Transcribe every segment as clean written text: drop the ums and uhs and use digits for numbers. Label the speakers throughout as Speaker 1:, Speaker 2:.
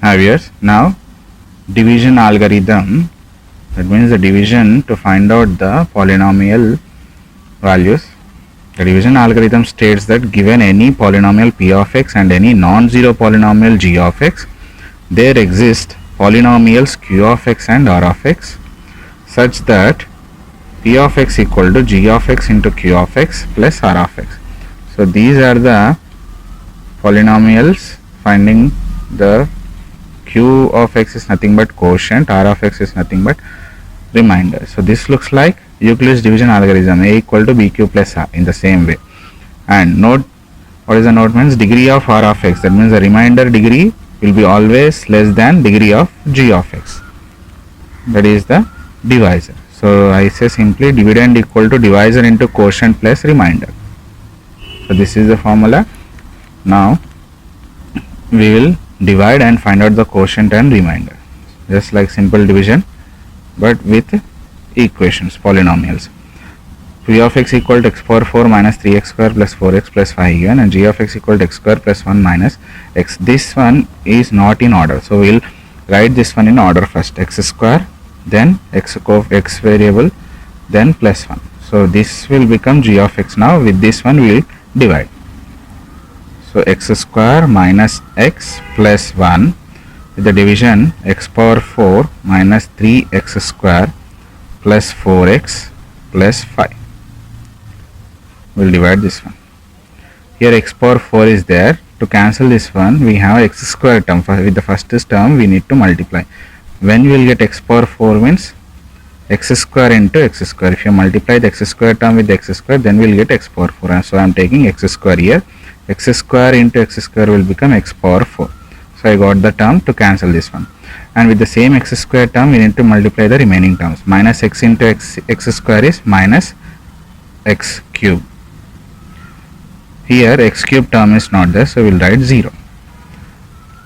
Speaker 1: have here now division algorithm. That means the division to find out the polynomial values. The division algorithm states that given any polynomial p of x and any non-zero polynomial g of x, there exist polynomials q of x and r of x such that p of x equal to g of x into q of x plus r of x. So these are the polynomials. Finding the q of x is nothing but quotient, r of x is nothing but remainder. So this looks like Euclid's division algorithm, a equal to bq plus r, in the same way. And note, what is the note means? Degree of r of x, that means the remainder degree will be always less than degree of g of x, that is the divisor. So I say simply dividend equal to divisor into quotient plus remainder. So this is the formula. Now we will divide and find out the quotient and remainder, just like simple division but with equations, polynomials. P of x equal to x power 4 minus 3x square plus 4x plus 5 given, and g of x equal to x square plus 1 minus x. This one is not in order, so we will write this one in order first. X square, then x variable, then plus 1. So this will become g of x. Now with this one we will divide. So x square minus x plus 1 with the division x power 4 minus 3x square plus 4x plus 5. We will divide this one. Here x power 4 is there. To cancel this one, we have x square term. With the first term we need to multiply. When we will get x power 4 means x square into x square. If you multiply the x square term with the x square, then we will get x power 4. And so I am taking x square here. X square into x square will become x power 4. So I got the term to cancel this one. And with the same x square term, we need to multiply the remaining terms. Minus x into x square is minus x cube. Here x cube term is not there, so we will write 0.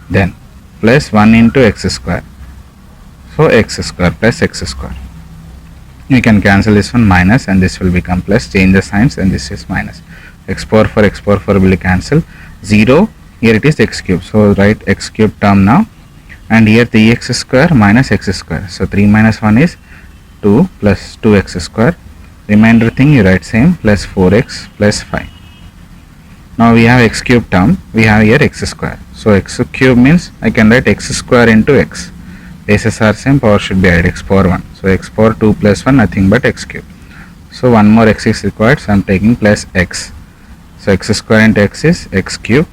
Speaker 1: Then plus 1 into x square. So x square plus x square. We can cancel this one minus, and this will become plus. Change the signs, and this is minus. X power 4 will cancel. 0, here it is x cube. So write x cube term now. And here 3x square minus x square. So 3 minus 1 is 2 plus 2x square. Remainder thing you write same, plus 4x plus 5. Now we have x cube term. We have here x square. So x cube means I can write x square into x. Bases are same, power should be added, x power 1. So x power 2 plus 1 nothing but x cube. So one more x is required, so I am taking plus x. So x square into x is x cube.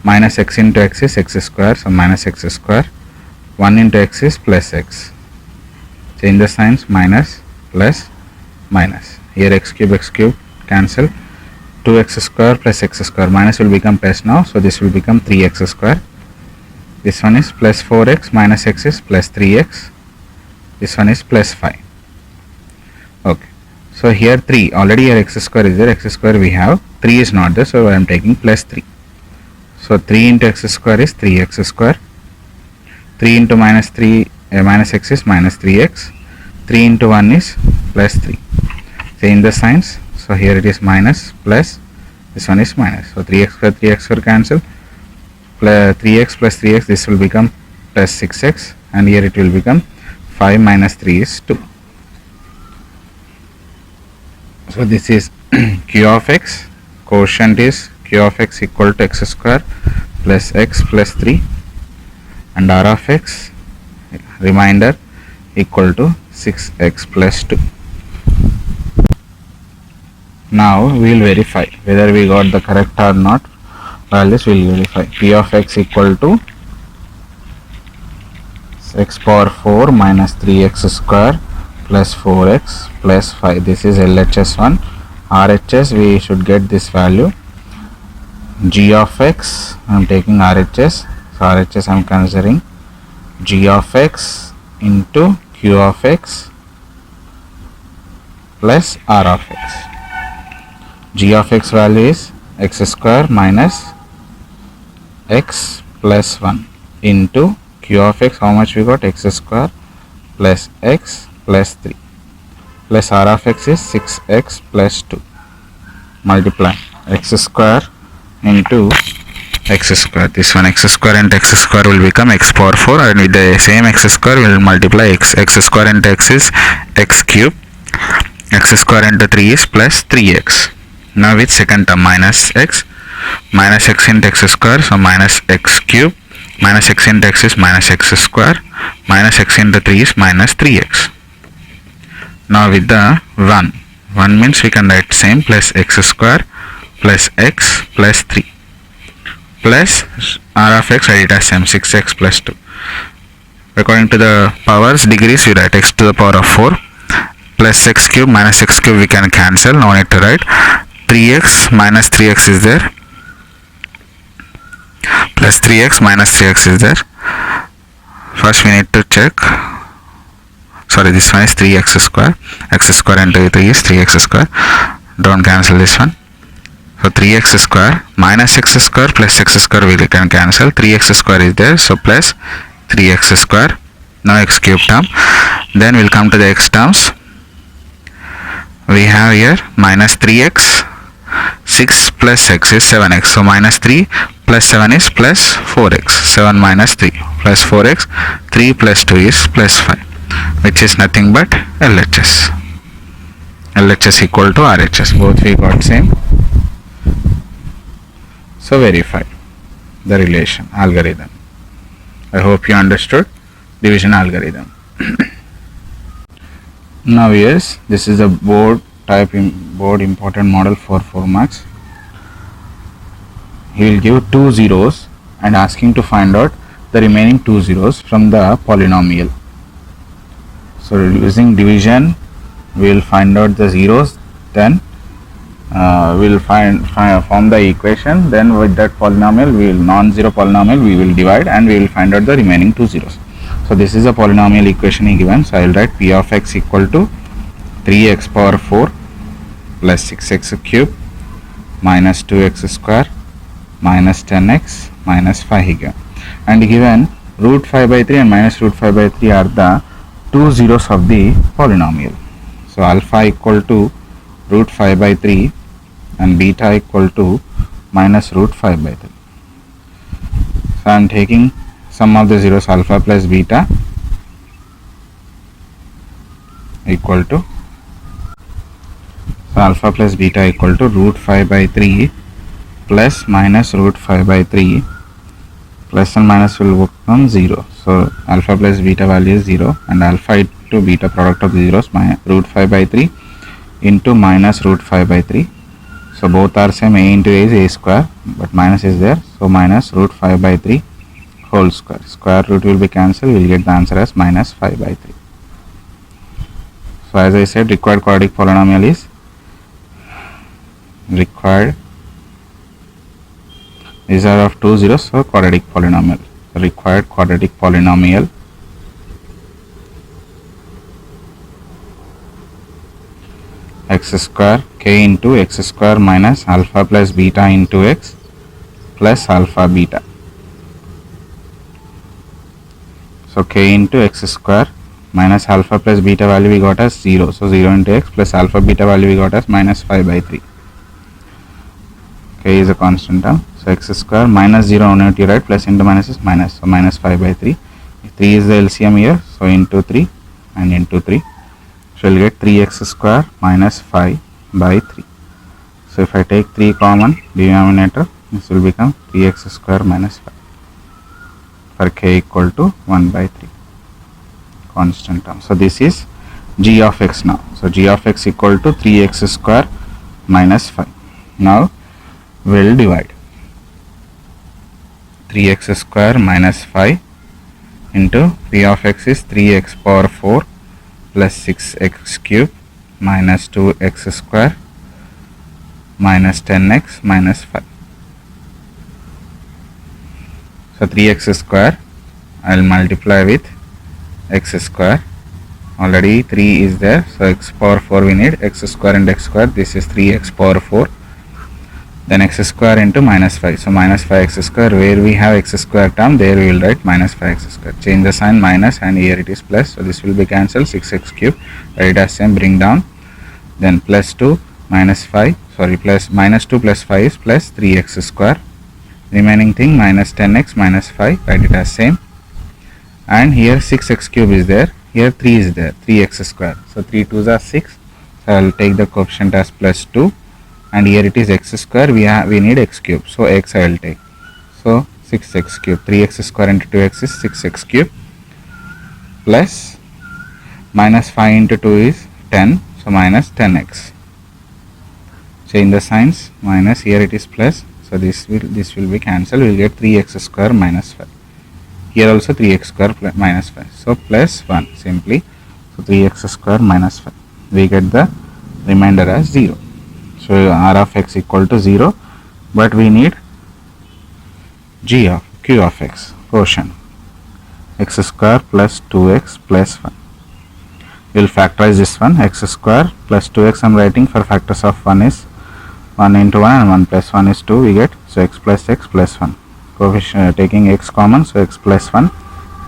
Speaker 1: Minus x into x is x square, so minus x square. 1 into x is plus x. Change the signs, minus, plus, minus. Here x cube cancel. 2x square plus x square. Minus will become plus now, so this will become 3x square. This one is plus 4x, minus x is plus 3x. This one is plus 5. Okay. So here 3, already here x square is there, x square we have, 3 is not there, so I am taking plus 3. So 3 into x square is 3x square. 3 into minus 3, minus x is minus 3x. 3 into 1 is plus 3. Change the signs. So here it is minus, plus, this one is minus. So 3x square cancel. Plus 3x plus 3x, this will become plus 6x. And here it will become 5 minus 3 is 2. So this is q of x. Quotient is q of x equal to x square plus x plus 3. And r of x, remainder, equal to 6x plus 2. Now we will verify whether we got the correct or not. Values we will verify. P of x equal to x power 4 minus 3x square plus 4x plus 5. This is LHS 1. RHS we should get this value. G of x, I am taking RHS. So RHS I am considering g of x into q of x plus r of x. G of x value is x square minus x plus 1 into q of x. How much we got? X square plus x plus 3 plus r of x is 6x plus 2. Multiply x square into x square. This one x square into x square will become x power 4, and with the same x square we will multiply x. X square into x is x cube. X square into 3 is plus 3x. Now with second term minus x into x square, so minus x cube, minus x into x is minus x square, minus x into 3 is minus 3x. Now with the 1 means we can write same plus x square plus x plus 3 plus r of x, write it as same 6x plus 2. According to the powers degrees, we write x to the power of 4 plus x cube minus x cube we can cancel, no need to write. 3x minus 3x is there, plus 3x minus 3x is there. First we need to check, sorry, this one is 3x square, x square into 3 is 3x square, don't cancel this one. So 3x square minus x square plus x square we can cancel, 3x square is there, so plus 3x square. Now x cube term, then we'll come to the x terms. We have here minus 3x, 6 plus x is 7x, so minus 3 plus 7 is plus 4x, 7 minus 3 plus 4x, 3 plus 2 is plus 5, which is nothing but LHS. LHS equal to RHS, both we got same. So verify the relation algorithm. I hope you understood division algorithm. Now yes, this is a board important model for 4 marks. He will give 2 zeros and asking to find out the remaining 2 zeros from the polynomial. So using division we will find out the zeros, then we will form the equation, then with that polynomial, non-zero polynomial we will divide and we will find out the remaining 2 zeros. So this is a polynomial equation he given, so I will write p of x equal to 3x power 4 plus 6x cube minus 2x square minus 10x minus 5 he given, and given root 5 by 3 and minus root 5 by 3 are the 2 zeros of the polynomial. So alpha equal to root 5 by 3 and beta equal to minus root 5 by 3. So I am taking sum of the zeros alpha plus beta equal to, so alpha plus beta equal to root 5 by 3 plus minus root 5 by 3, plus and minus will become 0. So alpha plus beta value is 0 and alpha into beta product of the zeros root 5 by 3 into minus root 5 by 3. So both are same, a into a is a square but minus is there, so minus root 5 by 3 whole square. Square root will be cancelled, we will get the answer as minus 5 by 3. So as I said, required quadratic polynomial is required, these are of 2 zeros, so quadratic polynomial. So required quadratic polynomial x square k into x square minus alpha plus beta into x plus alpha beta. So k into x square minus alpha plus beta value we got as 0, so 0 into x plus alpha beta value we got as minus 5 by 3. K is a constant term, so x square minus 0 on it you write, plus into minus is minus, so minus 5 by 3. 3 is the LCM here, so into 3 and into 3, so we will get 3x square minus 5 by 3. So if I take 3 common denominator, this will become 3x square minus 5 for k equal to 1 by 3 constant term. So this is g of x now. So g of x equal to 3x square minus 5. Now we will divide 3x square minus 5 into p of x is 3x power 4 plus 6x cube minus 2x square minus 10x minus 5. So 3x square I will multiply with x square, already 3 is there, so x power 4 we need, x square and x square, this is 3x power 4, then x square into minus 5, so minus 5x square, where we have x square term there we will write minus 5x square, change the sign minus and here it is plus, so this will be cancelled, 6x cube, write as same, bring down, then plus 2 minus 5, sorry, plus minus 2 plus 5 is plus 3x square, remaining thing minus 10x minus 5, write it as same. And here 6x cube is there, here 3 is there, 3x square. So 3 2s are 6. So I will take the coefficient as plus 2, and here it is x square, we need x cube, so x I will take. So 6x cube, 3x square into 2x is 6x cube, plus minus 5 into 2 is 10, so minus 10x. Change the signs, minus, here it is plus, so this will be cancelled, we will get 3x square minus 5. Here also 3x square minus 5, so plus 1 simply. So 3x square minus 5, we get the remainder as 0. So r of x equal to 0, but we need q of x, quotient, x square plus 2x plus 1. We will factorize this one, x square plus 2x I am writing, for factors of 1 is 1 into 1 and 1 plus 1 is 2, we get, so x plus 1. Coefficient taking x common, so x plus 1,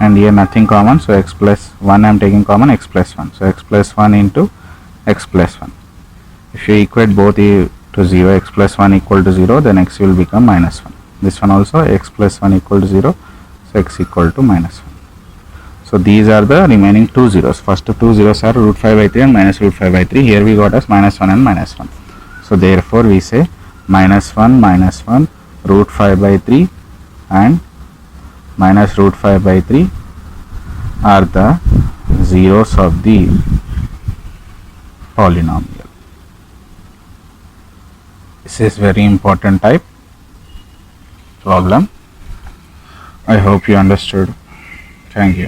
Speaker 1: and here nothing common, so x plus 1 I am taking common, x plus 1, so x plus 1 into x plus 1. If you equate both to 0, x plus 1 equal to 0, then x will become minus 1. This one also x plus 1 equal to 0, so x equal to minus 1. So these are the remaining two zeros. First two zeros are root 5 by 3 and minus root 5 by 3. Here we got as minus 1 and minus 1. So therefore we say minus 1, root 5 by 3 and minus root 5 by 3 are the zeros of the polynomial. This is very important type problem. I hope you understood. Thank you.